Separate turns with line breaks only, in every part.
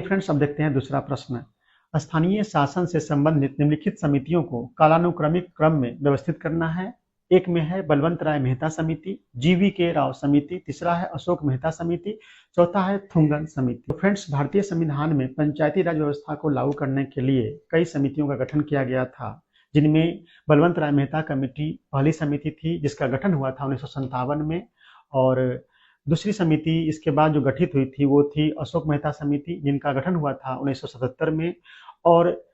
Friends, अब देखते हैं दूसरा प्रश्न। स्थानीय शासन से संबंधित निम्नलिखित समितियों को कालानुक्रमिक क्रम में व्यवस्थित करना है। एक में है बलवंत राय मेहता समिति, जीवी के राव समिति, तीसरा है अशोक मेहता समिति, चौथा है थुंगन समिति। तो फ्रेंड्स, भारतीय संविधान में पंचायती राज व्यवस्था को लागू करने के लिए कई समितियों का गठन किया गया था, जिनमें बलवंत राय मेहता कमेटी पहली समिति थी, जिसका गठन हुआ था 1957 में। और दूसरी समिति इसके बाद जो गठित हुई थी वो थी अशोक मेहता समिति, जिनका गठन हुआ था 1977 में। और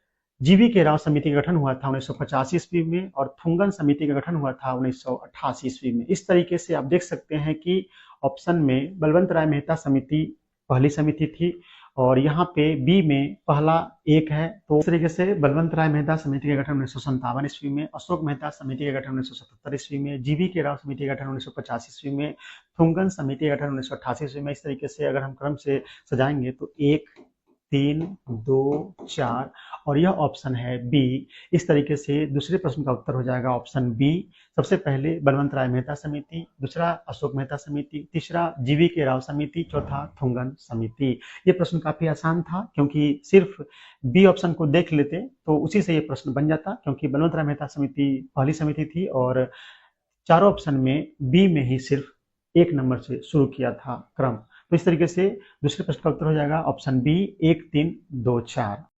जीवी के राव समिति का गठन हुआ था 1985 ईस्वी में, और थुंगन समिति का गठन हुआ था 1988 ईस्वी में। इस तरीके से आप देख सकते हैं कि ऑप्शन में बलवंत राय मेहता समिति पहली समिति थी, और यहाँ पे बी में पहला एक है। तो इस तरीके से बलवंत राय मेहता समिति का गठन 1957 ईस्वी में, अशोक मेहता समिति का गठन 1977 ईस्वी में, जीवी के राव समिति का गठन 1950 ईस्वी में, थुंगन समिति का गठन 1988 ईस्वी में। इस तरीके से अगर हम क्रम से सजाएंगे तो 1, 3, 2, 4 और यह ऑप्शन है बी। इस तरीके से दूसरे प्रश्न का उत्तर हो जाएगा ऑप्शन बी। सबसे पहले बलवंत राय मेहता समिति, दूसरा अशोक मेहता समिति, तीसरा जीवी के राव समिति, चौथा थुंगन समिति। ये प्रश्न काफी आसान था, क्योंकि सिर्फ बी ऑप्शन को देख लेते तो उसी से ये प्रश्न बन जाता, क्योंकि बलवंत राय मेहता समिति पहली समिति थी और चारों ऑप्शन में बी में ही सिर्फ 1 नंबर से शुरू किया था क्रम। तो इस तरीके से दूसरे प्रश्न का उत्तर हो जाएगा ऑप्शन बी, 1, 3, 2, 4।